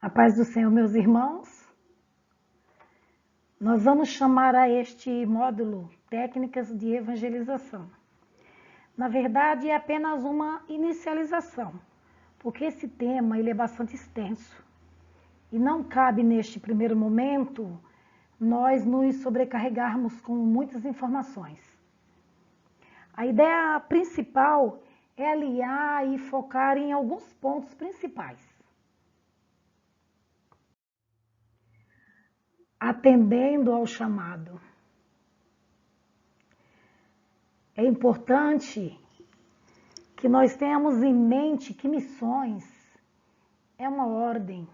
A paz do Senhor, meus irmãos. Nós vamos chamar a este módulo Técnicas de Evangelização. Na verdade, é apenas uma inicialização, porque esse tema ele é bastante extenso e não cabe neste primeiro momento nós nos sobrecarregarmos com muitas informações. A ideia principal é aliar e focar em alguns pontos principais. Atendendo ao chamado. É importante que nós tenhamos em mente que missões é uma ordem,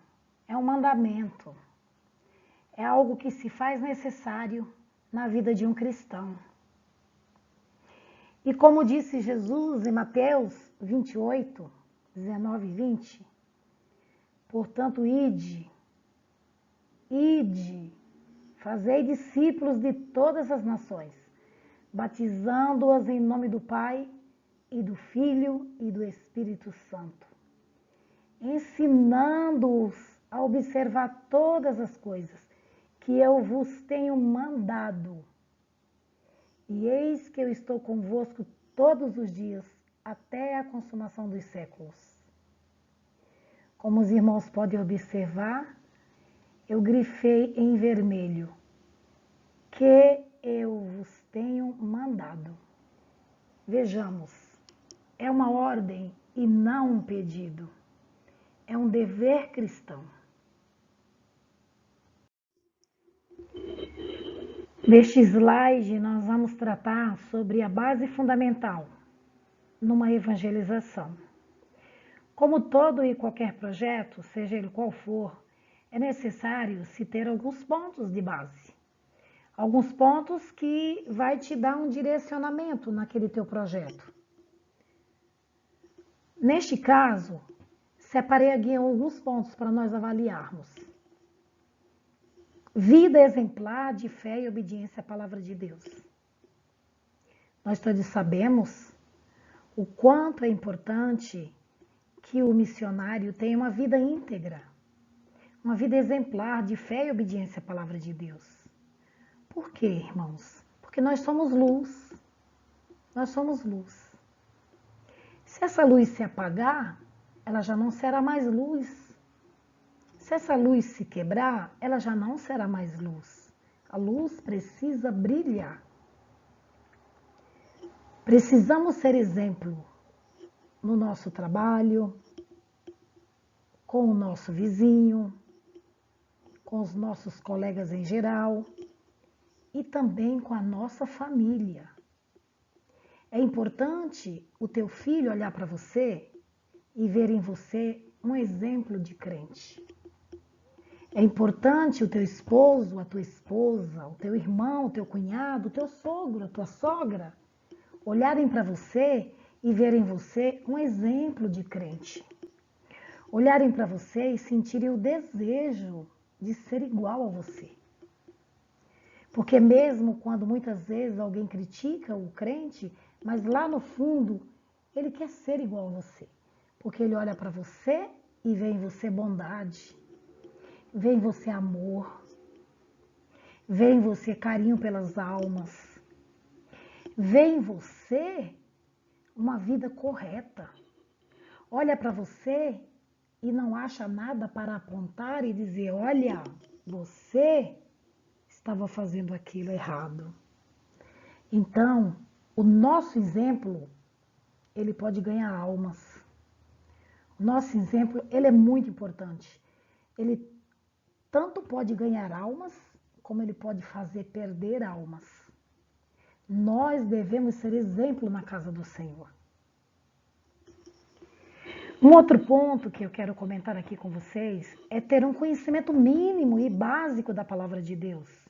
é um mandamento, é algo que se faz necessário na vida de um cristão. E como disse Jesus em Mateus 28, 19 e 20, portanto, ide, fazei discípulos de todas as nações, batizando-as em nome do Pai, e do Filho e do Espírito Santo, ensinando-os a observar todas as coisas que eu vos tenho mandado. E eis que eu estou convosco todos os dias, até a consumação dos séculos. Como os irmãos podem observar, eu grifei em vermelho, que eu vos tenho mandado. Vejamos, é uma ordem e não um pedido. É um dever cristão. Neste slide, nós vamos tratar sobre a base fundamental numa evangelização. Como todo e qualquer projeto, seja ele qual for, é necessário se ter alguns pontos de base. Alguns pontos que vai te dar um direcionamento naquele teu projeto. Neste caso, separei aqui alguns pontos para nós avaliarmos. Vida exemplar de fé e obediência à palavra de Deus. Nós todos sabemos o quanto é importante que o missionário tenha uma vida íntegra, uma vida exemplar de fé e obediência à palavra de Deus. Por quê, irmãos? Porque nós somos luz. Nós somos luz. Se essa luz se apagar, ela já não será mais luz. Se essa luz se quebrar, ela já não será mais luz. A luz precisa brilhar. Precisamos ser exemplo no nosso trabalho, com o nosso vizinho, com os nossos colegas em geral e também com a nossa família. É importante o teu filho olhar para você e ver em você um exemplo de crente. É importante o teu esposo, a tua esposa, o teu irmão, o teu cunhado, o teu sogro, a tua sogra, olharem para você e verem em você um exemplo de crente. Olharem para você e sentirem o desejo de ser igual a você. Porque mesmo quando muitas vezes alguém critica o crente, mas lá no fundo ele quer ser igual a você. Porque ele olha para você e vê em você bondade, vê em você amor, vê em você carinho pelas almas, vê em você uma vida correta. Olha para você e não acha nada para apontar e dizer, olha, você estava fazendo aquilo errado. Então, o nosso exemplo, ele pode ganhar almas. O nosso exemplo, ele é muito importante. Ele tanto pode ganhar almas, como ele pode fazer perder almas. Nós devemos ser exemplo na casa do Senhor. Um outro ponto que eu quero comentar aqui com vocês é ter um conhecimento mínimo e básico da palavra de Deus.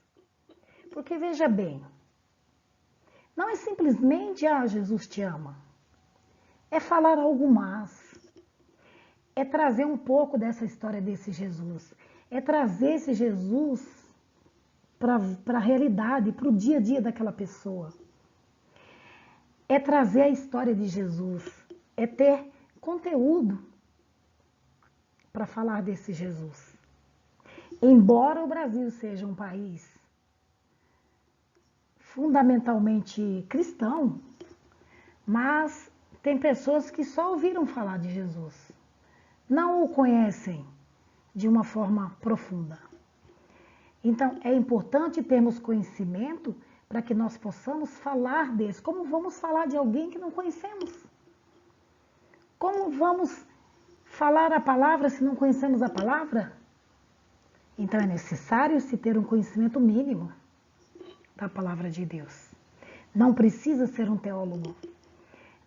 Porque veja bem, não é simplesmente, Jesus te ama. É falar algo mais. É trazer um pouco dessa história desse Jesus. É trazer esse Jesus para a realidade, para o dia a dia daquela pessoa. É trazer a história de Jesus. É ter conteúdo para falar desse Jesus. Embora o Brasil seja um país fundamentalmente cristão, mas tem pessoas que só ouviram falar de Jesus, não o conhecem de uma forma profunda. Então, é importante termos conhecimento para que nós possamos falar desse. Como vamos falar de alguém que não conhecemos? Como vamos falar a palavra se não conhecemos a palavra? Então, é necessário se ter um conhecimento mínimo da palavra de Deus. Não precisa ser um teólogo,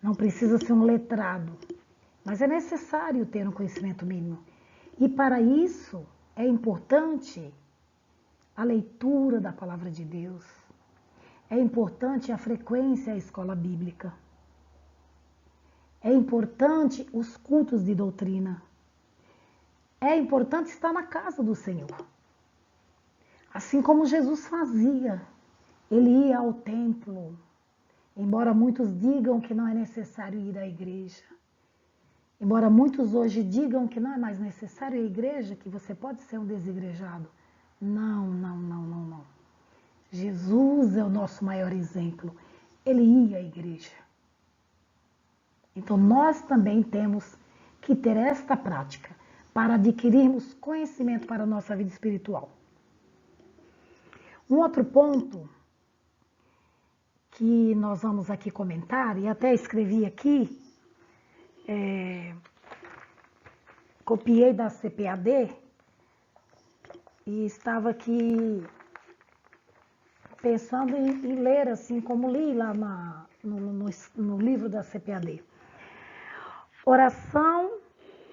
não precisa ser um letrado, mas é necessário ter um conhecimento mínimo. E para isso é importante a leitura da palavra de Deus, é importante a frequência à escola bíblica, é importante os cultos de doutrina, é importante estar na casa do Senhor. Assim como Jesus fazia, ele ia ao templo, embora muitos digam que não é necessário ir à igreja, embora muitos hoje digam que não é mais necessário ir à igreja, que você pode ser um desigrejado. Não. Jesus é o nosso maior exemplo. Ele ia à igreja. Então nós também temos que ter esta prática para adquirirmos conhecimento para a nossa vida espiritual. Um outro ponto que nós vamos aqui comentar, e até escrevi aqui, copiei da CPAD e estava aqui pensando em ler assim, como li lá no livro da CPAD.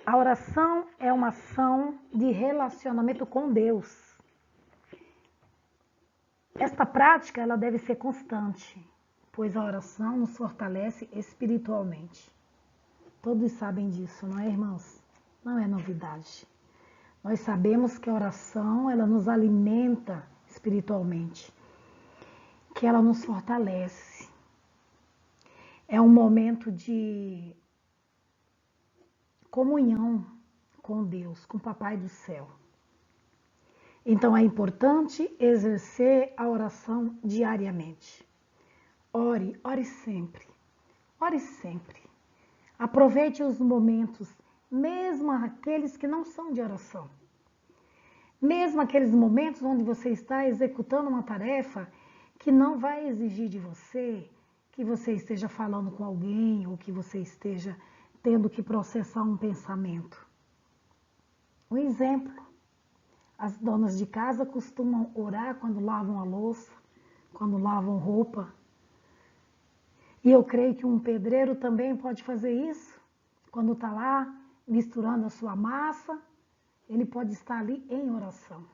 A oração é uma ação de relacionamento com Deus. Esta prática ela deve ser constante, pois a oração nos fortalece espiritualmente. Todos sabem disso, não é, irmãos? Não é novidade. Nós sabemos que a oração ela nos alimenta espiritualmente, que ela nos fortalece. É um momento de comunhão com Deus, com o Papai do céu. Então é importante exercer a oração diariamente. Ore sempre. Ore sempre. Aproveite os momentos, mesmo aqueles que não são de oração. Mesmo aqueles momentos onde você está executando uma tarefa que não vai exigir de você que você esteja falando com alguém ou que você esteja tendo que processar um pensamento. Um exemplo, as donas de casa costumam orar quando lavam a louça, quando lavam roupa. E eu creio que um pedreiro também pode fazer isso. Quando está lá misturando a sua massa, ele pode estar ali em oração.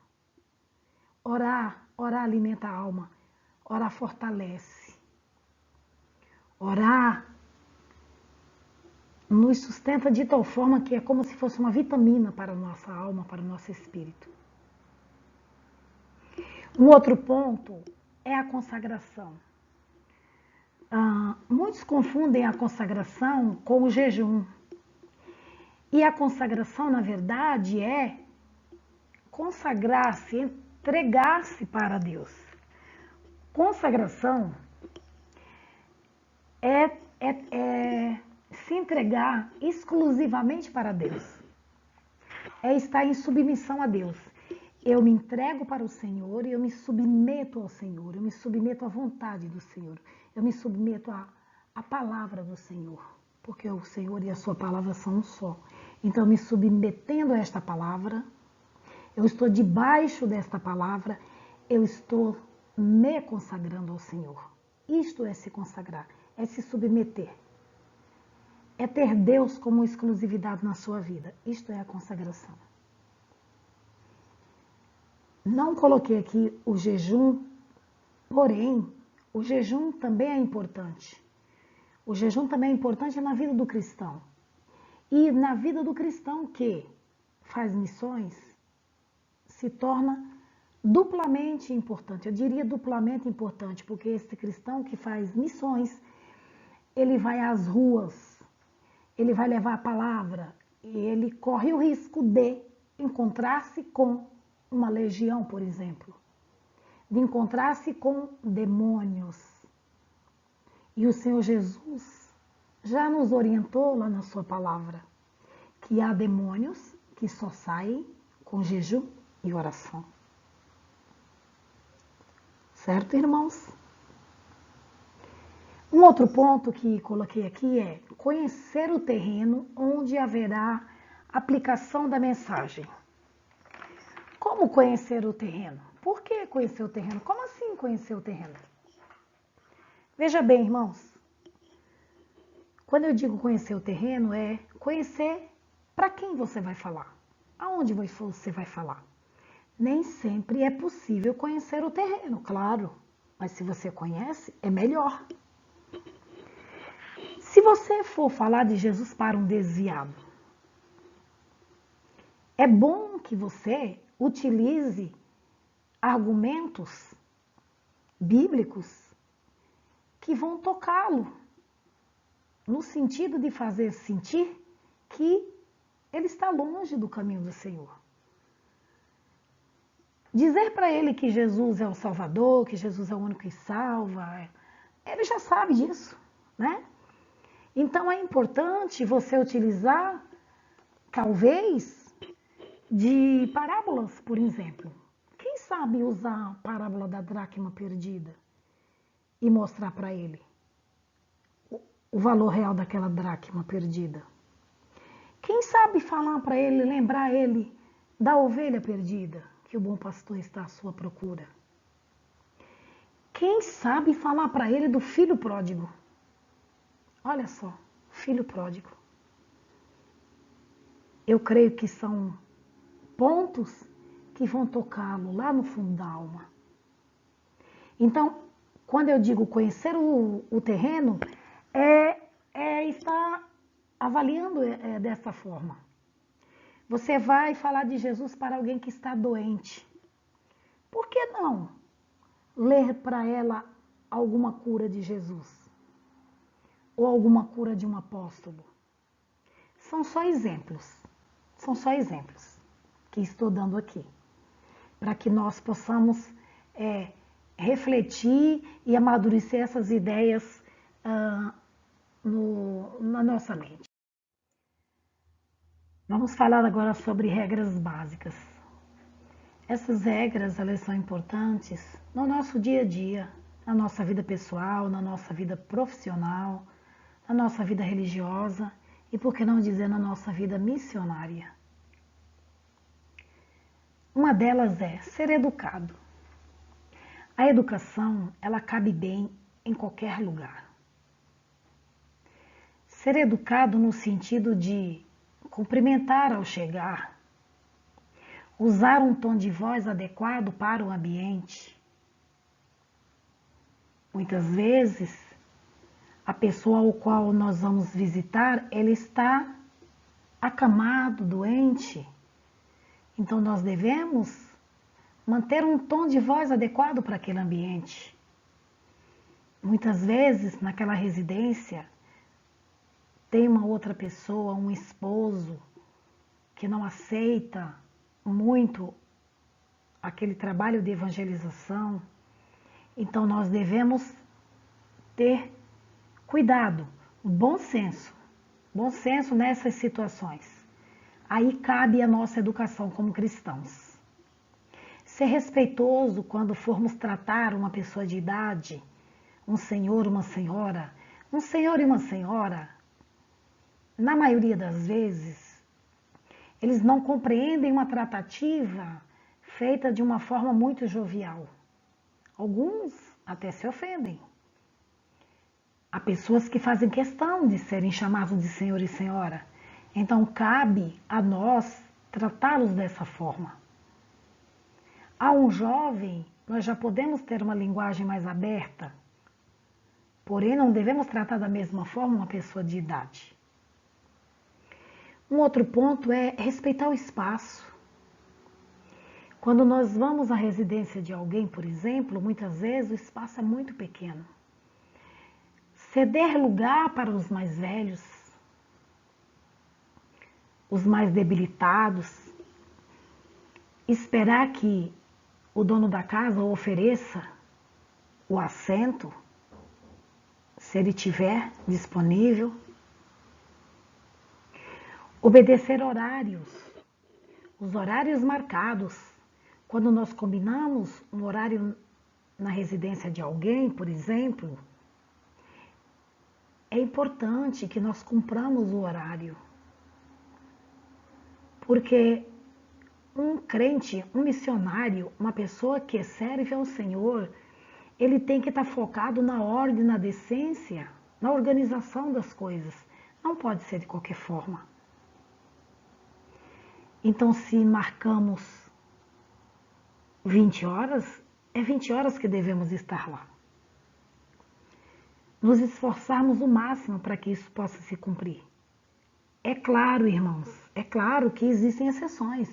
Orar alimenta a alma. Orar fortalece. Orar nos sustenta de tal forma que é como se fosse uma vitamina para a nossa alma, para o nosso espírito. Um outro ponto é a consagração. Muitos confundem a consagração com o jejum. E a consagração, na verdade, é consagrar-se, entregar-se para Deus. Consagração é se entregar exclusivamente para Deus. É estar em submissão a Deus. Eu me entrego para o Senhor e eu me submeto ao Senhor. Eu me submeto à vontade do Senhor. Eu me submeto à palavra do Senhor. Porque o Senhor e a sua palavra são um só. Então, me submetendo a esta palavra, eu estou debaixo desta palavra, eu estou me consagrando ao Senhor. Isto é se consagrar, é se submeter. É ter Deus como exclusividade na sua vida. Isto é a consagração. Não coloquei aqui o jejum, porém, o jejum também é importante. O jejum também é importante na vida do cristão. E na vida do cristão que faz missões, se torna duplamente importante. Eu diria duplamente importante, porque esse cristão que faz missões, ele vai às ruas, ele vai levar a palavra, ele corre o risco de encontrar-se com uma legião, por exemplo, de encontrar-se com demônios. E o Senhor Jesus já nos orientou lá na sua palavra que há demônios que só saem com jejum e oração. Certo, irmãos? Um outro ponto que coloquei aqui é conhecer o terreno onde haverá aplicação da mensagem. Como conhecer o terreno? Por que conhecer o terreno? Como assim conhecer o terreno? Veja bem, irmãos. Quando eu digo conhecer o terreno, é conhecer para quem você vai falar. Aonde você vai falar. Nem sempre é possível conhecer o terreno, claro. Mas se você conhece, é melhor. Se você for falar de Jesus para um desviado, é bom que você utilize argumentos bíblicos que vão tocá-lo, no sentido de fazer sentir que ele está longe do caminho do Senhor. Dizer para ele que Jesus é o Salvador, que Jesus é o único que salva, ele já sabe disso, né? Então é importante você utilizar, talvez, de parábolas, por exemplo. Quem sabe usar a parábola da dracma perdida e mostrar para ele o valor real daquela dracma perdida? Quem sabe falar para ele, lembrar ele da ovelha perdida, que o bom pastor está à sua procura? Quem sabe falar para ele do filho pródigo? Olha só, filho pródigo. Eu creio que são pontos que vão tocá-lo lá no fundo da alma. Então, quando eu digo conhecer o terreno, é estar avaliando dessa forma. Você vai falar de Jesus para alguém que está doente. Por que não ler para ela alguma cura de Jesus? Ou alguma cura de um apóstolo? São só exemplos. São só exemplos que estou dando aqui. Para que nós possamos refletir e amadurecer essas ideias na nossa mente. Vamos falar agora sobre regras básicas. Essas regras, elas são importantes no nosso dia a dia, na nossa vida pessoal, na nossa vida profissional, na nossa vida religiosa e, por que não dizer, na nossa vida missionária. Uma delas é ser educado. A educação, ela cabe bem em qualquer lugar. Ser educado no sentido de cumprimentar ao chegar, usar um tom de voz adequado para o ambiente. Muitas vezes, a pessoa ao qual nós vamos visitar, ele está acamado, doente. Então, nós devemos manter um tom de voz adequado para aquele ambiente. Muitas vezes, naquela residência, tem uma outra pessoa, um esposo, que não aceita muito aquele trabalho de evangelização. Então, nós devemos ter cuidado, bom senso nessas situações. Aí cabe a nossa educação como cristãos. Ser respeitoso quando formos tratar uma pessoa de idade, um senhor, uma senhora, um senhor e uma senhora. Na maioria das vezes, eles não compreendem uma tratativa feita de uma forma muito jovial. Alguns até se ofendem. Há pessoas que fazem questão de serem chamados de senhor e senhora. Então, cabe a nós tratá-los dessa forma. A um jovem, nós já podemos ter uma linguagem mais aberta, porém não devemos tratar da mesma forma uma pessoa de idade. Um outro ponto é respeitar o espaço. Quando nós vamos à residência de alguém, por exemplo, muitas vezes o espaço é muito pequeno. Ceder lugar para os mais velhos. os mais debilitados, esperar que o dono da casa ofereça o assento, se ele tiver disponível. Obedecer horários, os horários marcados. Quando nós combinamos um horário na residência de alguém, por exemplo, é importante que nós cumpramos o horário. Porque um crente, um missionário, uma pessoa que serve ao Senhor, ele tem que estar focado na ordem, na decência, na organização das coisas. Não pode ser de qualquer forma. Então, se marcamos 20 horas, é 20 horas que devemos estar lá. Nos esforçarmos o máximo para que isso possa se cumprir. É claro, irmãos, é claro que existem exceções.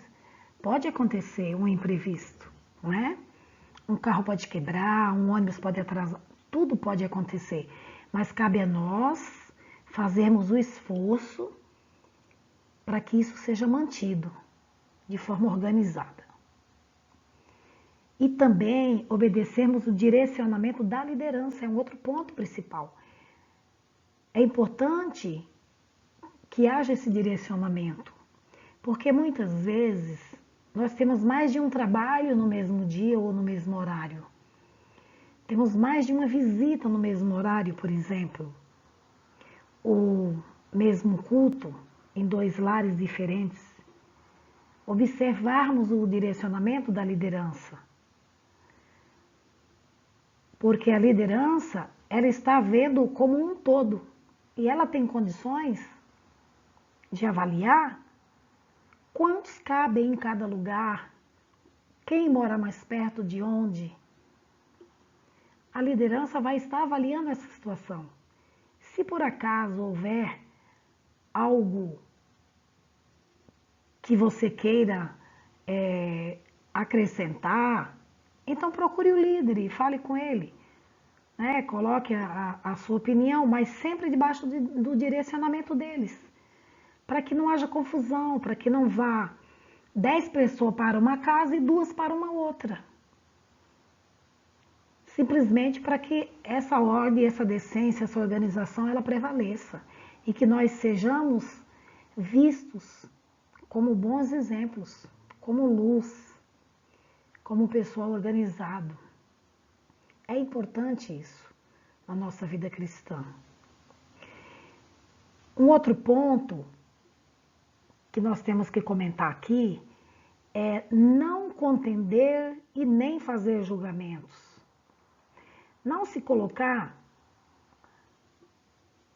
Pode acontecer um imprevisto, não é? Um carro pode quebrar, um ônibus pode atrasar, tudo pode acontecer. Mas cabe a nós fazermos o esforço para que isso seja mantido de forma organizada. E também obedecermos o direcionamento da liderança, é um outro ponto principal. É importante que haja esse direcionamento, porque muitas vezes nós temos mais de um trabalho no mesmo dia ou no mesmo horário. Temos mais de uma visita no mesmo horário, por exemplo. O mesmo culto em 2 lares diferentes. Observarmos o direcionamento da liderança. Porque a liderança, ela está vendo como um todo. E ela tem condições de avaliar quantos cabem em cada lugar, quem mora mais perto de onde. A liderança vai estar avaliando essa situação. Se por acaso houver algo que você queira acrescentar, então procure o líder e fale com ele. Né? Coloque a sua opinião, mas sempre debaixo do direcionamento deles. Para que não haja confusão, para que não vá 10 pessoas para uma casa e 2 para uma outra. Simplesmente para que essa ordem, essa decência, essa organização, ela prevaleça. E que nós sejamos vistos como bons exemplos, como luz, como pessoal organizado. É importante isso na nossa vida cristã. Um outro ponto que nós temos que comentar aqui é não contender e nem fazer julgamentos. Não se colocar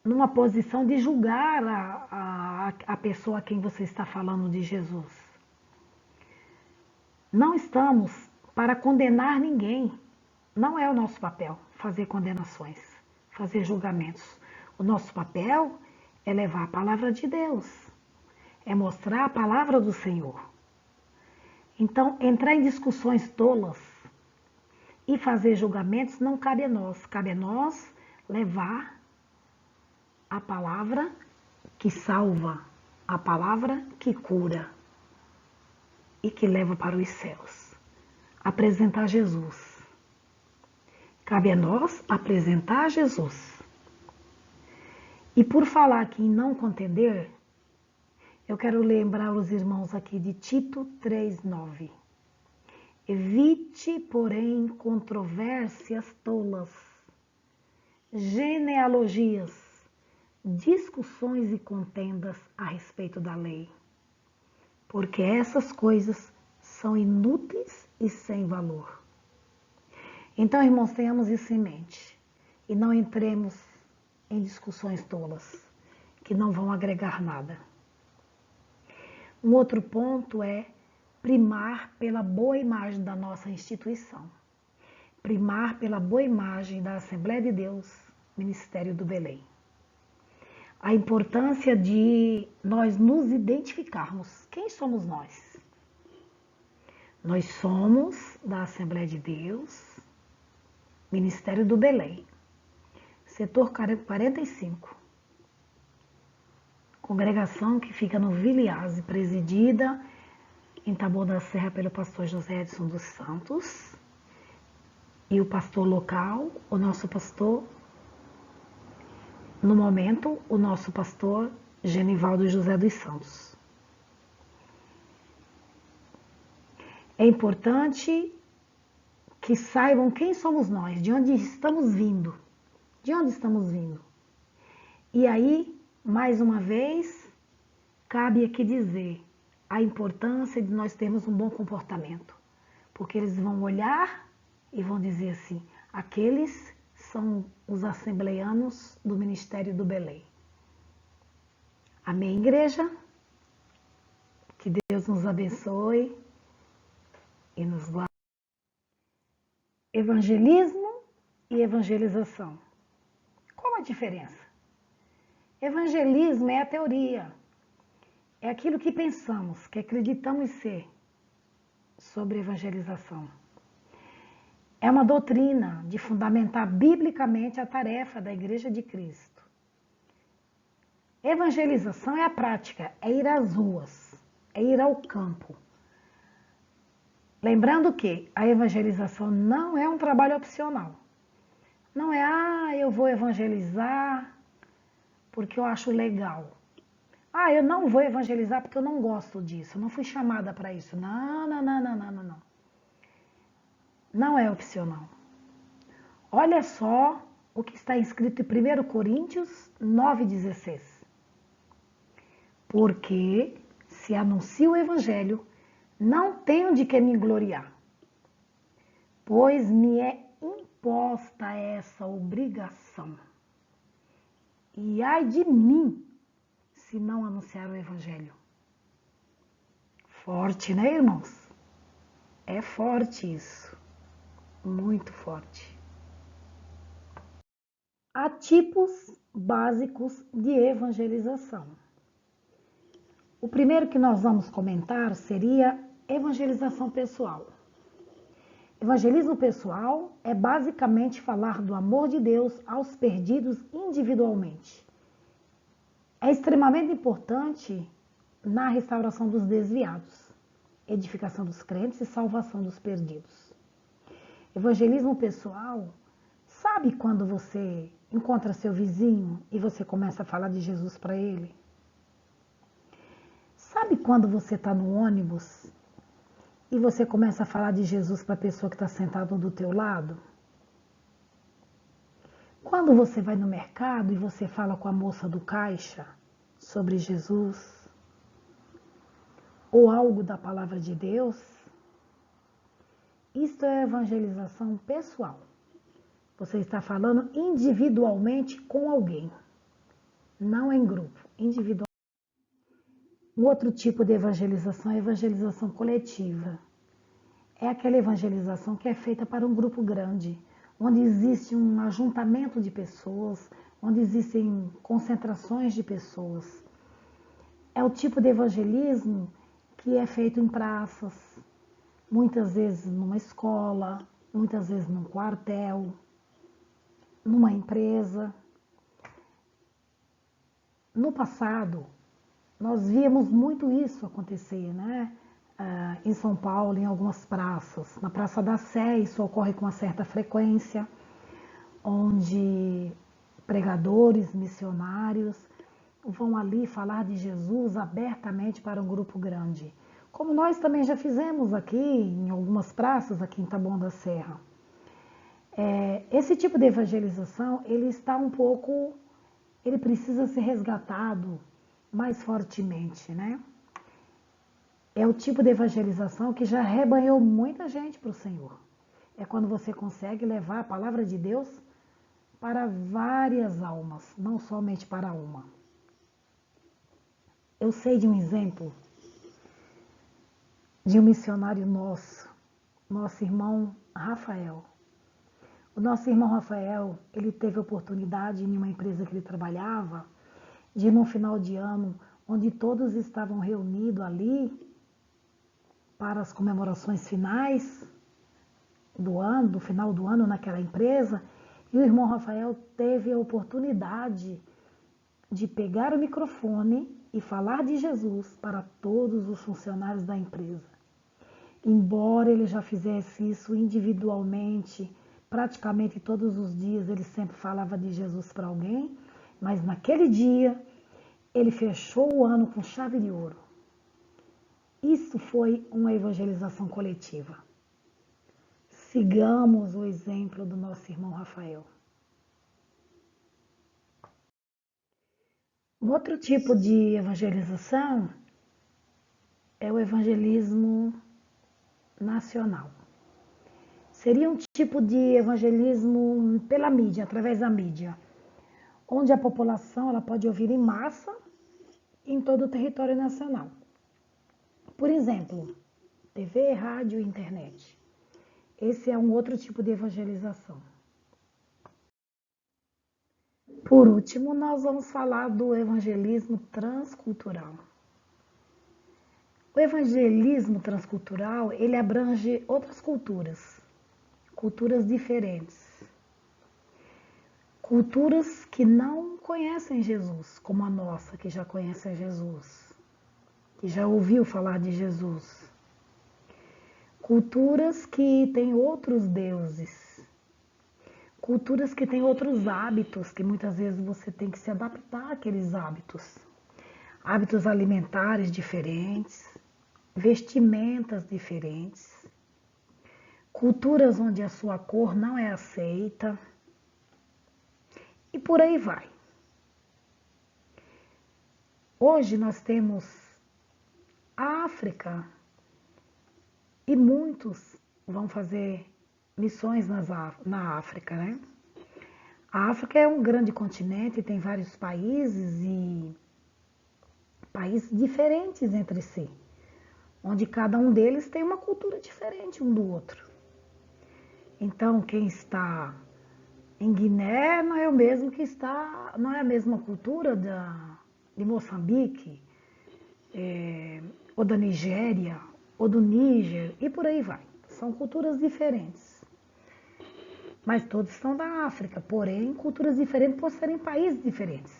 numa posição de julgar a pessoa a quem você está falando de Jesus. Não estamos para condenar ninguém. Não é o nosso papel fazer condenações, fazer julgamentos. O nosso papel é levar a palavra de Deus, é mostrar a palavra do Senhor. Então, entrar em discussões tolas e fazer julgamentos não cabe a nós. Cabe a nós levar a palavra que salva, a palavra que cura e que leva para os céus. Apresentar Jesus. Cabe a nós apresentar Jesus. E por falar aqui em não contender, eu quero lembrar os irmãos aqui de Tito 3:9. Evite, porém, controvérsias tolas, genealogias, discussões e contendas a respeito da lei, porque essas coisas são inúteis e sem valor. Então, irmãos, tenhamos isso em mente e não entremos em discussões tolas, que não vão agregar nada. Um outro ponto é primar pela boa imagem da nossa instituição. Primar pela boa imagem da Assembleia de Deus, Ministério do Belém. A importância de nós nos identificarmos. Quem somos nós? Nós somos da Assembleia de Deus, Ministério do Belém, setor 45. congregação que fica no Viliase, presidida em Taboão da Serra pelo pastor José Edson dos Santos. E o pastor local, o nosso pastor, no momento, o nosso pastor Genivaldo José dos Santos. É importante que saibam quem somos nós, de onde estamos vindo. De onde estamos vindo. E aí, mais uma vez, cabe aqui dizer a importância de nós termos um bom comportamento. Porque eles vão olhar e vão dizer assim, aqueles são os assembleianos do Ministério do Belém. Amém, igreja? Que Deus nos abençoe e nos guarde. Evangelismo e evangelização. Qual a diferença? Evangelismo é a teoria, é aquilo que pensamos, que acreditamos ser sobre evangelização. É uma doutrina de fundamentar biblicamente a tarefa da Igreja de Cristo. Evangelização é a prática, é ir às ruas, é ir ao campo. Lembrando que a evangelização não é um trabalho opcional. Não é, eu vou evangelizar porque eu acho legal. Eu não vou evangelizar porque eu não gosto disso, eu não fui chamada para isso. Não. Não é opcional. Olha só o que está escrito em 1 Coríntios 9,16. Porque se anuncio o evangelho, não tenho de que me gloriar, pois me é imposta essa obrigação. E ai de mim, se não anunciar o evangelho. Forte, né, irmãos? É forte isso. Muito forte. Há tipos básicos de evangelização. O primeiro que nós vamos comentar seria evangelização pessoal. Evangelismo pessoal é basicamente falar do amor de Deus aos perdidos individualmente. É extremamente importante na restauração dos desviados, edificação dos crentes e salvação dos perdidos. Evangelismo pessoal, sabe quando você encontra seu vizinho e você começa a falar de Jesus para ele? Sabe quando você está no ônibus e você começa a falar de Jesus para a pessoa que está sentada do teu lado? Quando você vai no mercado e você fala com a moça do caixa sobre Jesus ou algo da palavra de Deus, isto é evangelização pessoal. Você está falando individualmente com alguém, não em grupo, individualmente. Um outro tipo de evangelização é a evangelização coletiva. É aquela evangelização que é feita para um grupo grande, onde existe um ajuntamento de pessoas, onde existem concentrações de pessoas. É o tipo de evangelismo que é feito em praças, muitas vezes numa escola, muitas vezes num quartel, numa empresa. No passado, nós víamos muito isso acontecer, né? Em São Paulo, em algumas praças. Na Praça da Sé, isso ocorre com uma certa frequência, onde pregadores, missionários vão ali falar de Jesus abertamente para um grupo grande. Como nós também já fizemos aqui, em algumas praças aqui em Taboão da Serra. Esse tipo de evangelização, ele precisa ser resgatado mais fortemente, né? É o tipo de evangelização que já rebanhou muita gente para o Senhor. É quando você consegue levar a palavra de Deus para várias almas, não somente para uma. Eu sei de um exemplo de um missionário nosso irmão Rafael. O nosso irmão Rafael, ele teve a oportunidade em uma empresa que ele trabalhava, de num final de ano, onde todos estavam reunidos ali para as comemorações finais do ano, do final do ano naquela empresa, e o irmão Rafael teve a oportunidade de pegar o microfone e falar de Jesus para todos os funcionários da empresa. Embora ele já fizesse isso individualmente, praticamente todos os dias ele sempre falava de Jesus para alguém, mas naquele dia ele fechou o ano com chave de ouro. Isso foi uma evangelização coletiva. Sigamos o exemplo do nosso irmão Rafael. Um outro tipo de evangelização é o evangelismo nacional. Seria um tipo de evangelismo pela mídia, através da mídia, onde a população ela pode ouvir em massa em todo o território nacional. Por exemplo, TV, rádio e internet. Esse é um outro tipo de evangelização. Por último, nós vamos falar do evangelismo transcultural. O evangelismo transcultural, ele abrange outras culturas diferentes. Culturas que não conhecem Jesus, como a nossa, que já conhece Jesus, que já ouviu falar de Jesus. Culturas que têm outros deuses. Culturas que têm outros hábitos, que muitas vezes você tem que se adaptar àqueles hábitos. Hábitos alimentares diferentes, vestimentas diferentes, culturas onde a sua cor não é aceita, e por aí vai. Hoje nós temos a África e muitos vão fazer missões na África, né? A África é um grande continente, tem vários países e países diferentes entre si, onde cada um deles tem uma cultura diferente um do outro. Então, quem está em Guiné não é o mesmo que está, não é a mesma cultura de Moçambique, ou da Nigéria, ou do Níger, e por aí vai. São culturas diferentes. Mas todos são da África, porém culturas diferentes por serem países diferentes.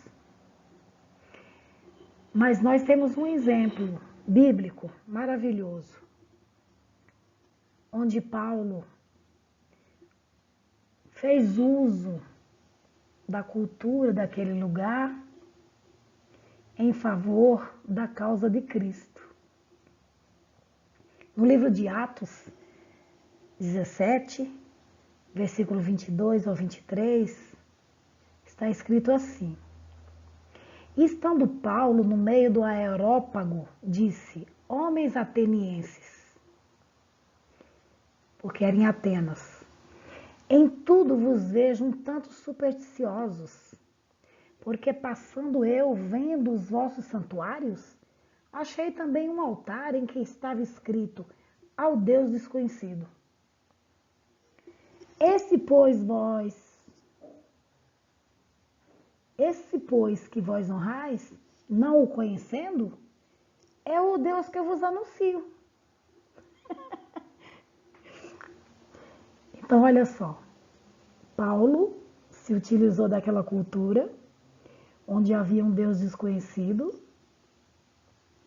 Mas nós temos um exemplo bíblico maravilhoso, onde Paulo fez uso da cultura daquele lugar em favor da causa de Cristo. No livro de Atos 17, versículo 22 ao 23, está escrito assim: E estando Paulo no meio do Areópago, disse: Homens atenienses, porque era em Atenas, em tudo vos vejo um tanto supersticiosos, porque passando eu, vendo os vossos santuários, achei também um altar em que estava escrito: Ao Deus desconhecido. Esse, pois, que vós honrais, não o conhecendo, é o Deus que eu vos anuncio. Então, olha só, Paulo se utilizou daquela cultura onde havia um Deus desconhecido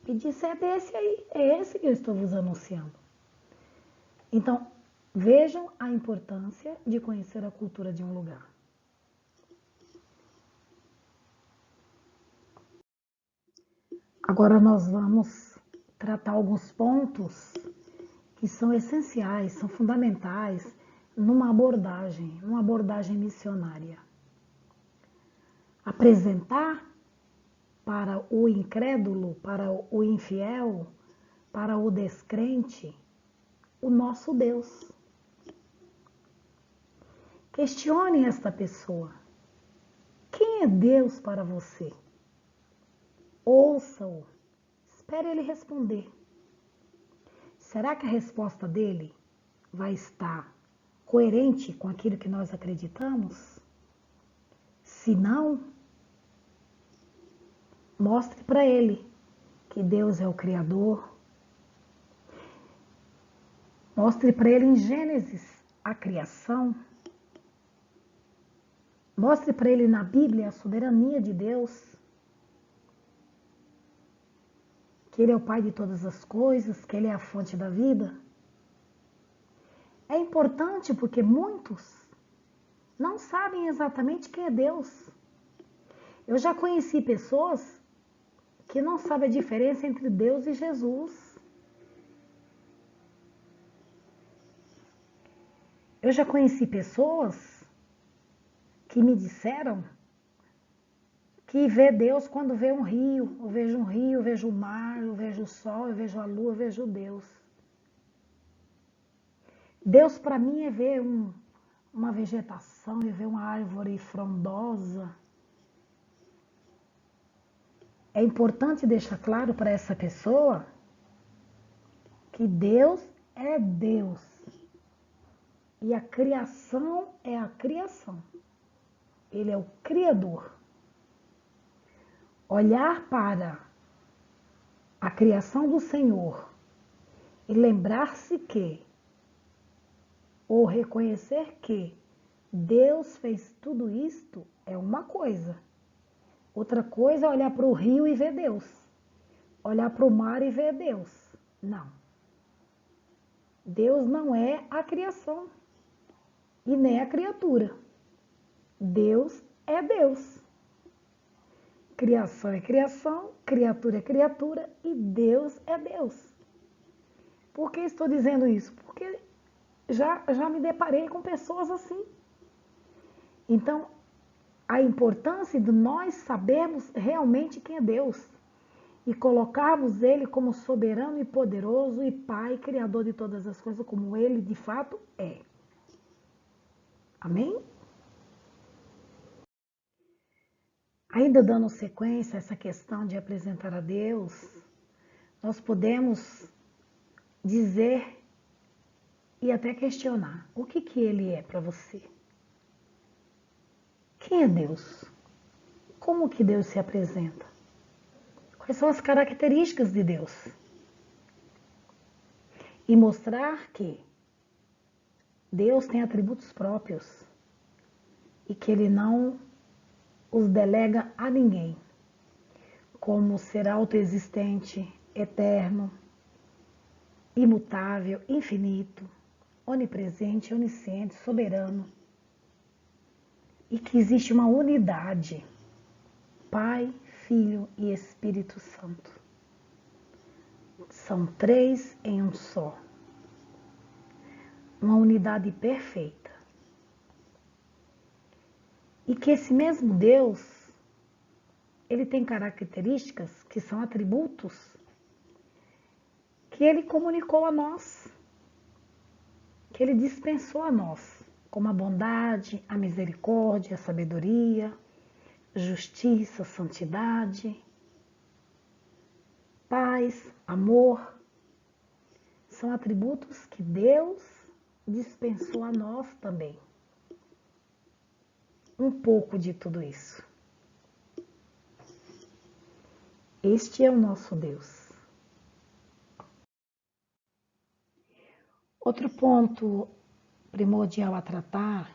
e disse: é desse aí, é esse que eu estou vos anunciando. Então, vejam a importância de conhecer a cultura de um lugar. Agora nós vamos tratar alguns pontos que são essenciais, são fundamentais numa abordagem missionária. Apresentar para o incrédulo, para o infiel, para o descrente, o nosso Deus. Questione esta pessoa. Quem é Deus para você? Ouça-o. Espere ele responder. Será que a resposta dele vai estar coerente com aquilo que nós acreditamos? Se não, mostre para ele que Deus é o Criador. Mostre para ele em Gênesis a criação. Mostre para ele na Bíblia a soberania de Deus. que Ele é o Pai de todas as coisas, que Ele é a fonte da vida? É importante porque muitos não sabem exatamente quem é Deus. Eu já conheci pessoas que não sabem a diferença entre Deus e Jesus. Eu já conheci pessoas que me disseram que vê Deus quando vê um rio. Eu vejo um rio, eu vejo o mar, eu vejo o sol, eu vejo a lua, eu vejo Deus. Deus para mim é ver uma vegetação, é ver uma árvore frondosa. É importante deixar claro para essa pessoa que Deus é Deus e a criação é a criação. Ele é o Criador. Olhar para a criação do Senhor e lembrar-se que, ou reconhecer que Deus fez tudo isto é uma coisa. Outra coisa é olhar para o rio e ver Deus. Olhar para o mar e ver Deus. Não. Deus não é a criação e nem a criatura. Deus é Deus. Criação é criação, criatura é criatura e Deus é Deus. Por que estou dizendo isso? Porque já me deparei com pessoas assim. Então, a importância de nós sabermos realmente quem é Deus e colocarmos Ele como soberano e poderoso e Pai, Criador de todas as coisas, como Ele de fato é. Amém? Ainda dando sequência a essa questão de apresentar a Deus, nós podemos dizer e até questionar o que Ele é para você. Quem é Deus? Como que Deus se apresenta? Quais são as características de Deus? E mostrar que Deus tem atributos próprios e que Ele não os delega a ninguém, como ser autoexistente, eterno, imutável, infinito, onipresente, onisciente, soberano, e que existe uma unidade, Pai, Filho e Espírito Santo. São três em um só. Uma unidade perfeita. E que esse mesmo Deus, ele tem características que são atributos que ele comunicou a nós, que ele dispensou a nós, como a bondade, a misericórdia, a sabedoria, justiça, santidade, paz, amor. São atributos que Deus dispensou a nós também. Um pouco de tudo isso. Este é o nosso Deus. Outro ponto primordial a tratar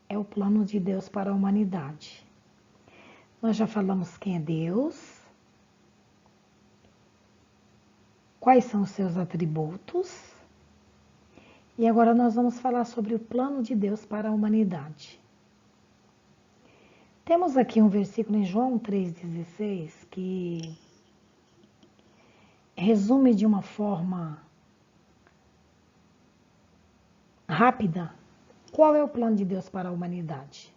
é o plano de Deus para a humanidade. Nós já falamos quem é Deus, quais são os seus atributos, e agora nós vamos falar sobre o plano de Deus para a humanidade. Temos aqui um versículo em João 3,16 que resume de uma forma rápida qual é o plano de Deus para a humanidade.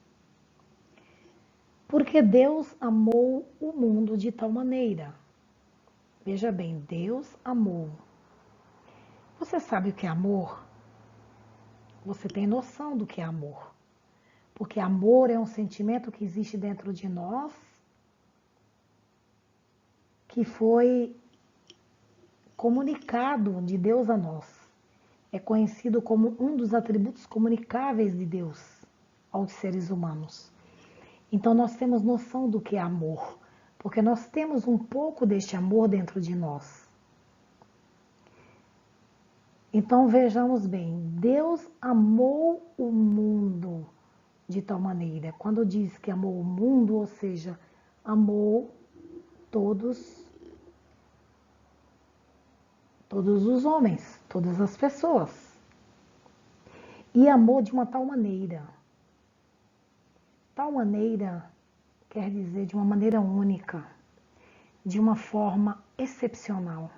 Porque Deus amou o mundo de tal maneira. Veja bem, Deus amou. Você sabe o que é amor? Você tem noção do que é amor. Porque amor é um sentimento que existe dentro de nós, que foi comunicado de Deus a nós. É conhecido como um dos atributos comunicáveis de Deus aos seres humanos. Então nós temos noção do que é amor, porque nós temos um pouco deste amor dentro de nós. Então vejamos bem, Deus amou o mundo de tal maneira. Quando diz que amou o mundo, ou seja, amou todos todos os homens, todas as pessoas. E amou de uma tal maneira quer dizer de uma maneira única, de uma forma excepcional,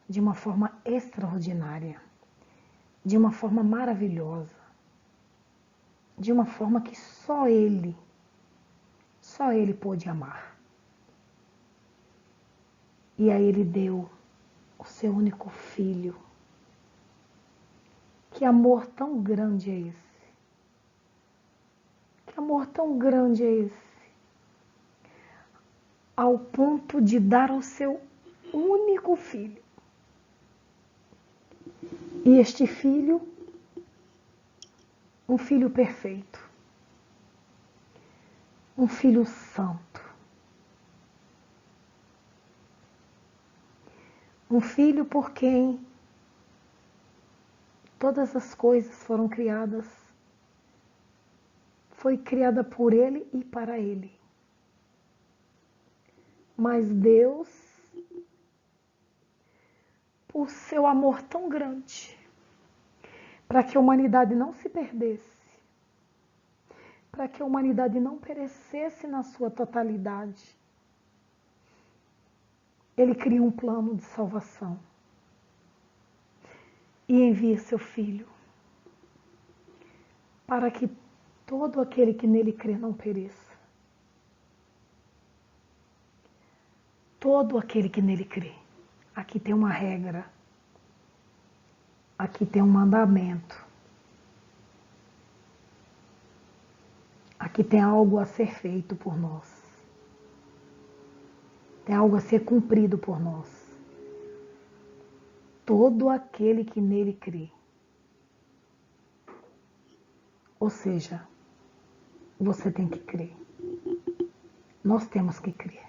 de uma forma extraordinária, de uma forma maravilhosa, de uma forma que só Ele pôde amar. E aí Ele deu o seu único filho. Que amor tão grande é esse? Que amor tão grande é esse? Ao ponto de dar o seu único filho. E este filho, um filho perfeito, um filho santo, um filho por quem todas as coisas foram criadas, foi criada por Ele e para Ele. Mas Deus, por seu amor tão grande, para que a humanidade não se perdesse, para que a humanidade não perecesse na sua totalidade, Ele cria um plano de salvação e envia seu Filho para que todo aquele que nele crê não pereça. Todo aquele que nele crê. Aqui tem uma regra. Aqui tem um mandamento. Aqui tem algo a ser feito por nós. Tem algo a ser cumprido por nós. Todo aquele que nele crê. Ou seja, você tem que crer. Nós temos que crer.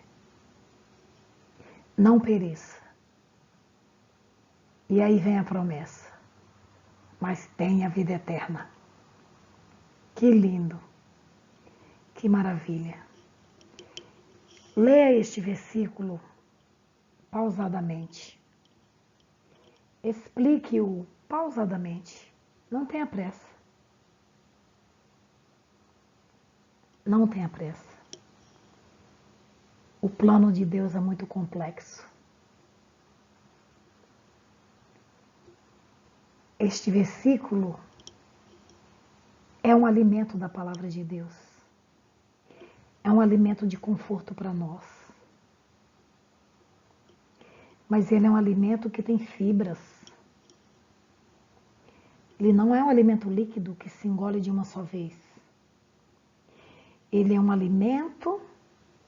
Não pereça. E aí vem a promessa. Mas tenha vida eterna. Que lindo. Que maravilha. Leia este versículo pausadamente. Explique-o pausadamente. Não tenha pressa. Não tenha pressa. O plano de Deus é muito complexo. Este versículo é um alimento da palavra de Deus. É um alimento de conforto para nós. Mas ele é um alimento que tem fibras. Ele não é um alimento líquido que se engole de uma só vez. Ele é um alimento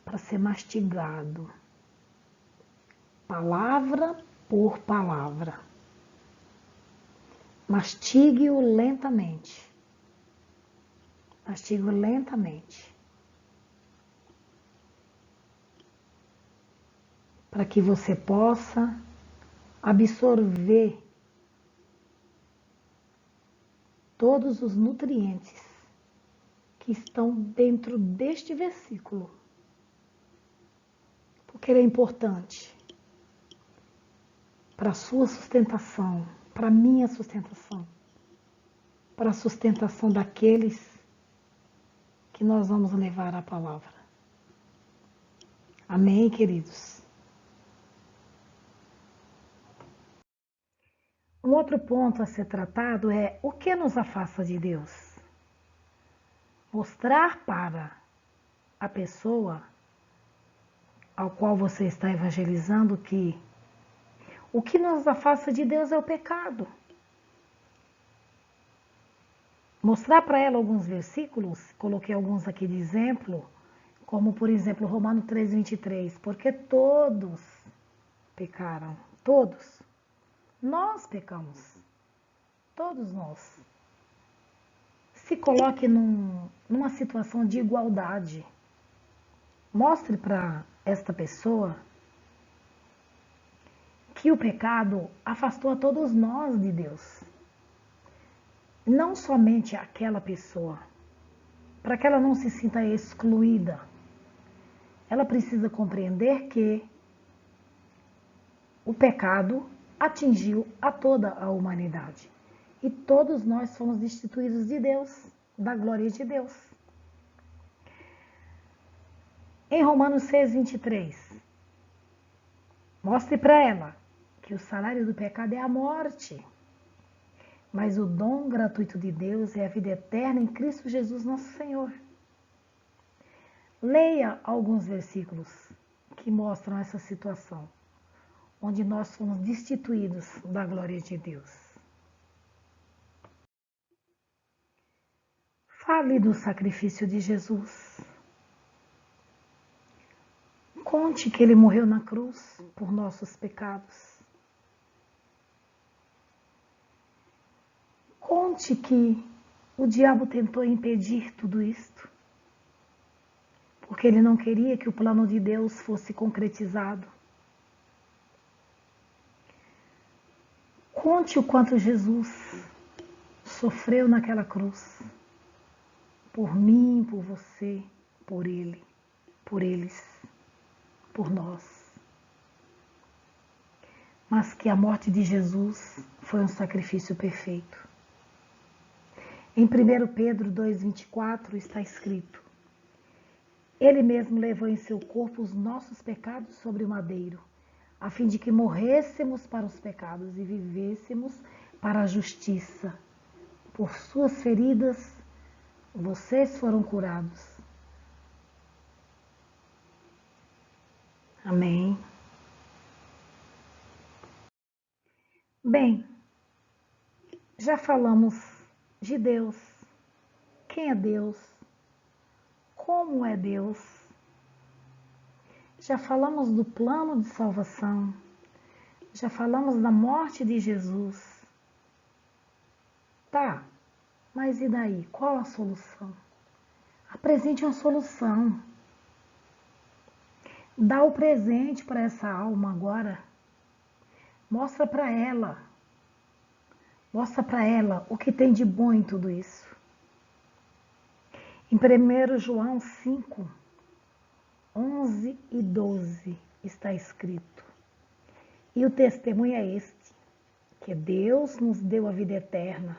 para ser mastigado. Palavra por palavra. Mastigue-o lentamente. Mastigue-o lentamente. Para que você possa absorver todos os nutrientes que estão dentro deste versículo. Porque ele é importante para a sua sustentação, para a minha sustentação, para a sustentação daqueles que nós vamos levar a palavra. Amém, queridos? Um outro ponto a ser tratado é o que nos afasta de Deus. Mostrar para a pessoa ao qual você está evangelizando que o que nos afasta de Deus é o pecado. Mostrar para ela alguns versículos, coloquei alguns aqui de exemplo, como por exemplo Romanos 3:23, porque todos pecaram, todos. Nós pecamos, todos nós. Se coloque numa situação de igualdade. Mostre para esta pessoa que o pecado afastou a todos nós de Deus. Não somente aquela pessoa. Para que ela não se sinta excluída, ela precisa compreender que o pecado atingiu a toda a humanidade. E todos nós fomos destituídos de Deus, da glória de Deus. Em Romanos 6:23, mostre para ela que o salário do pecado é a morte, mas o dom gratuito de Deus é a vida eterna em Cristo Jesus nosso Senhor. Leia alguns versículos que mostram essa situação, onde nós fomos destituídos da glória de Deus. Fale do sacrifício de Jesus. Conte que ele morreu na cruz por nossos pecados. Conte que o diabo tentou impedir tudo isto, porque ele não queria que o plano de Deus fosse concretizado. Conte o quanto Jesus sofreu naquela cruz, por mim, por você, por ele, por eles, por nós. Mas que a morte de Jesus foi um sacrifício perfeito. Em 1 Pedro 2,24 está escrito: Ele mesmo levou em seu corpo os nossos pecados sobre o madeiro, a fim de que morrêssemos para os pecados e vivêssemos para a justiça. Por suas feridas, vocês foram curados. Amém. Bem, já falamos de Deus. Quem é Deus? Como é Deus? Já falamos do plano de salvação. Já falamos da morte de Jesus. Tá, mas e daí? Qual a solução? Apresente uma solução. Dá o presente para essa alma agora. Mostra para ela. Mostra para ela o que tem de bom em tudo isso. Em 1 João 5, 11 e 12 está escrito: E o testemunho é este, que Deus nos deu a vida eterna,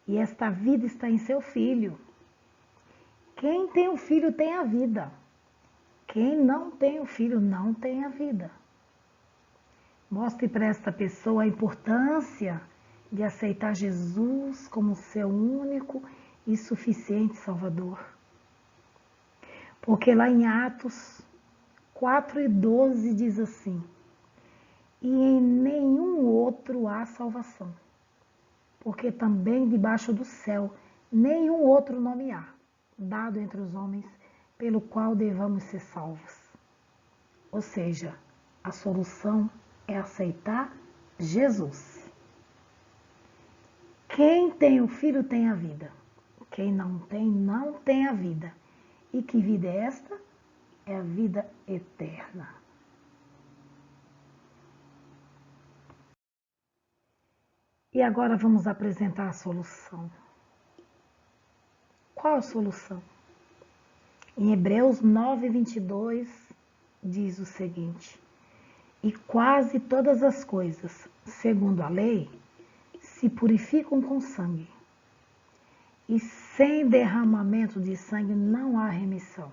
e esta vida está em seu Filho. Quem tem o Filho tem a vida. Quem não tem o Filho não tem a vida. Mostre para esta pessoa a importância de aceitar Jesus como seu único e suficiente Salvador. Porque lá em Atos 4:12 diz assim: E em nenhum outro há salvação, porque também debaixo do céu nenhum outro nome há, dado entre os homens, pelo qual devamos ser salvos. Ou seja, a solução é aceitar Jesus. Quem tem o Filho tem a vida. Quem não tem, não tem a vida. E que vida é esta? É a vida eterna. E agora vamos apresentar a solução. Qual a solução? Em Hebreus 9:22 diz o seguinte: E quase todas as coisas, segundo a lei, se purificam com sangue. E sem derramamento de sangue não há remissão.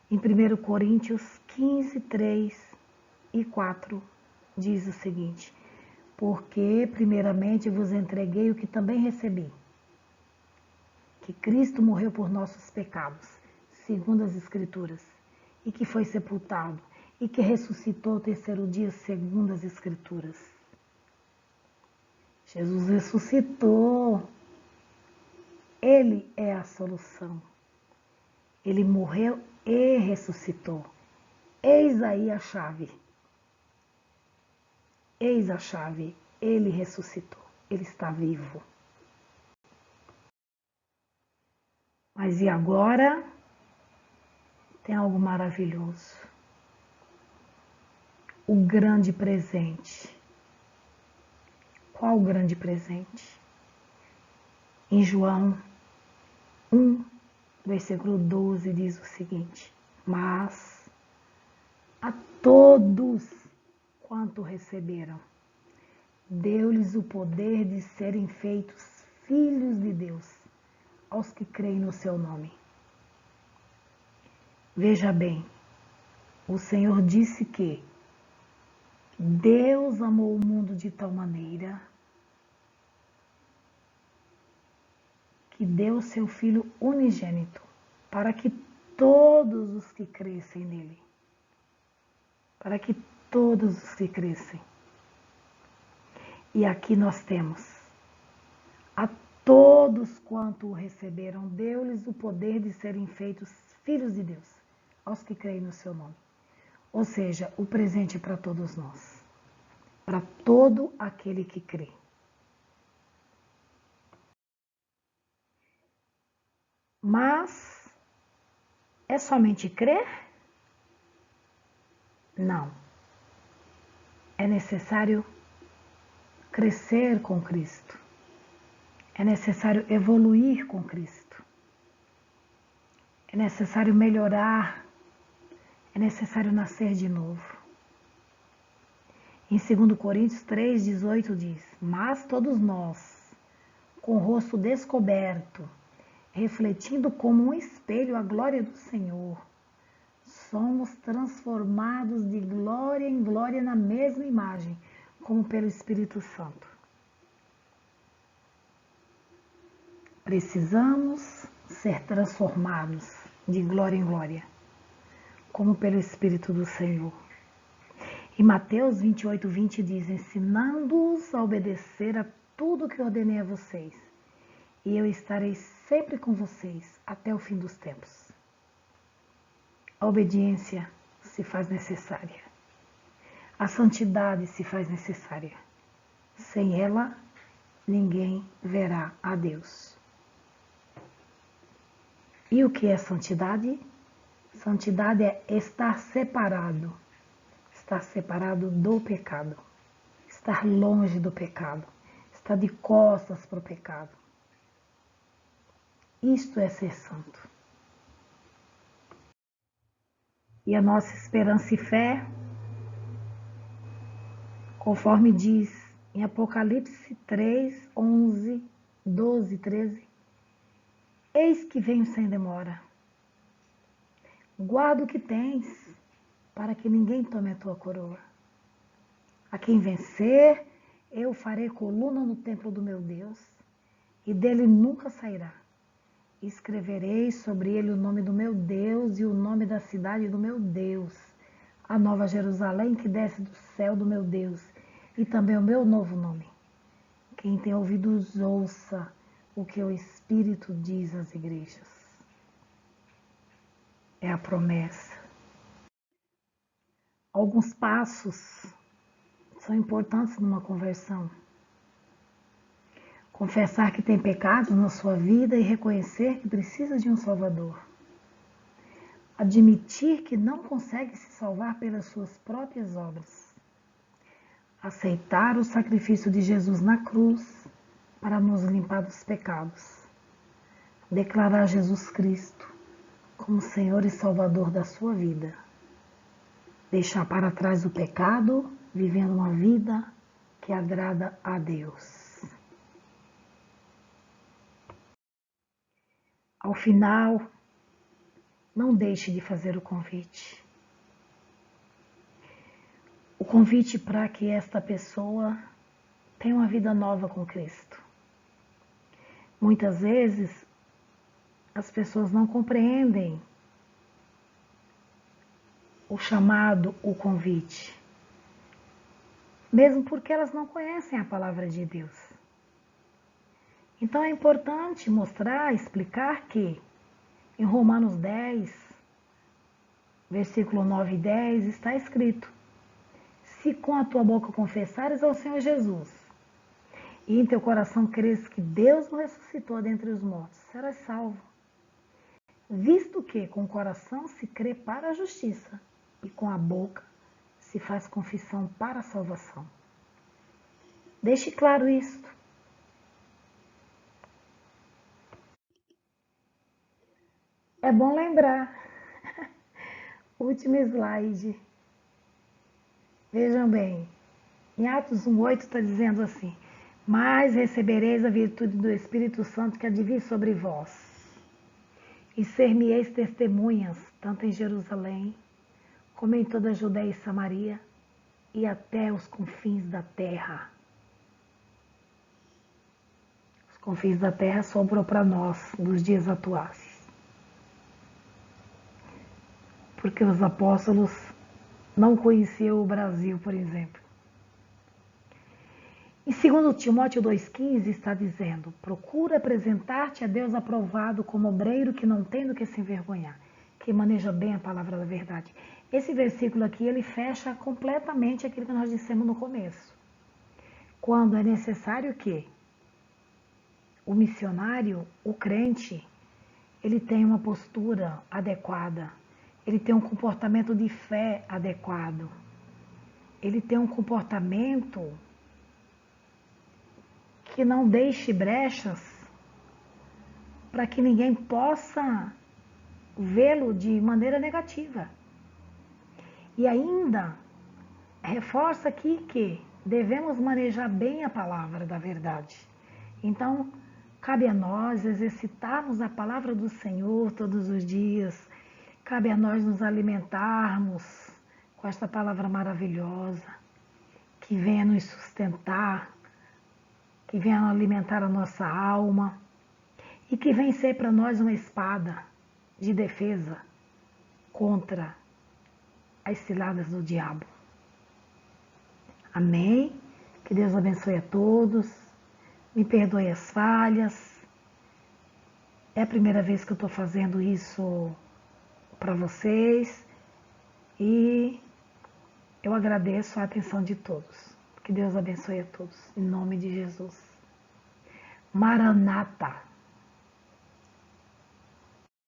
Em 1 Coríntios 15:3 e 4 diz o seguinte: Porque primeiramente vos entreguei o que também recebi, que Cristo morreu por nossos pecados, segundo as Escrituras, e que foi sepultado, e que ressuscitou ao terceiro dia, segundo as Escrituras. Jesus ressuscitou. Ele é a solução. Ele morreu e ressuscitou. Eis aí a chave. Eis a chave. Ele ressuscitou. Ele está vivo. Mas e agora? Tem algo maravilhoso. O grande presente. Qual o grande presente? Em João 1, versículo 12 diz o seguinte: Mas a todos quanto receberam, deu-lhes o poder de serem feitos filhos de Deus, aos que creem no seu nome. Veja bem, o Senhor disse que Deus amou o mundo de tal maneira que deu seu Filho unigênito para que todos os que crescem nele, para que todos os que crescem. E aqui nós temos, a todos quanto o receberam, deu-lhes o poder de serem feitos filhos de Deus, aos que creem no seu nome. Ou seja, o presente para todos nós, para todo aquele que crê. Mas é somente crer? Não. É necessário crescer com Cristo. É necessário evoluir com Cristo. É necessário melhorar. É necessário nascer de novo. Em 2 Coríntios 3,18 diz: Mas todos nós, com o rosto descoberto, refletindo como um espelho a glória do Senhor, somos transformados de glória em glória na mesma imagem, como pelo Espírito Santo. Precisamos ser transformados de glória em glória, como pelo Espírito do Senhor. E Mateus 28:20 diz: ensinando-os a obedecer a tudo que ordenei a vocês, e eu estarei sempre com vocês até o fim dos tempos. A obediência se faz necessária. A santidade se faz necessária. Sem ela, ninguém verá a Deus. E o que é santidade? Santidade é estar separado do pecado, estar longe do pecado, estar de costas para o pecado. Isto é ser santo. E a nossa esperança e fé, conforme diz em Apocalipse 3, 11, 12, 13, eis que venho sem demora. Guarda o que tens, para que ninguém tome a tua coroa. A quem vencer, eu farei coluna no templo do meu Deus, e dele nunca sairá. Escreverei sobre ele o nome do meu Deus e o nome da cidade do meu Deus, a nova Jerusalém que desce do céu do meu Deus, e também o meu novo nome. Quem tem ouvidos, ouça o que o Espírito diz às igrejas. É a promessa. Alguns passos são importantes numa conversão. Confessar que tem pecados na sua vida e reconhecer que precisa de um Salvador. Admitir que não consegue se salvar pelas suas próprias obras. Aceitar o sacrifício de Jesus na cruz para nos limpar dos pecados. Declarar Jesus Cristo como Senhor e Salvador da sua vida. Deixar para trás o pecado, vivendo uma vida que agrada a Deus. Ao final, não deixe de fazer o convite. O convite para que esta pessoa tenha uma vida nova com Cristo. Muitas vezes, as pessoas não compreendem o chamado, o convite, mesmo porque elas não conhecem a palavra de Deus. Então é importante mostrar, explicar que em Romanos 10, versículo 9 e 10, está escrito: se com a tua boca confessares ao Senhor Jesus, e em teu coração creres que Deus o ressuscitou dentre os mortos, serás salvo. Visto que com o coração se crê para a justiça, e com a boca se faz confissão para a salvação. Deixe claro isto. É bom lembrar. Último slide. Vejam bem, em Atos 1,8 está dizendo assim: mas recebereis a virtude do Espírito Santo que há de vir sobre vós, e ser-me-eis testemunhas, tanto em Jerusalém, como em toda a Judéia e Samaria, e até os confins da terra. Os confins da terra sobrou para nós nos dias atuais. Porque os apóstolos não conheciam o Brasil, por exemplo. Em 2 Timóteo 2,15 está dizendo: procura apresentar-te a Deus aprovado como obreiro que não tem do que se envergonhar, que maneja bem a palavra da verdade. Esse versículo aqui, ele fecha completamente aquilo que nós dissemos no começo. Quando é necessário que o missionário, o crente, ele tenha uma postura adequada, ele tem um comportamento de fé adequado, ele tem um comportamento que não deixe brechas para que ninguém possa vê-lo de maneira negativa. E ainda reforça aqui que devemos manejar bem a palavra da verdade. Então, cabe a nós exercitarmos a palavra do Senhor todos os dias, cabe a nós nos alimentarmos com esta palavra maravilhosa, que venha nos sustentar, que venha alimentar a nossa alma e que venha ser para nós uma espada de defesa contra as ciladas do diabo. Amém? Que Deus abençoe a todos. Me perdoe as falhas. É a primeira vez que eu estou fazendo isso para vocês e eu agradeço a atenção de todos. Que Deus abençoe a todos. Em nome de Jesus. Maranata.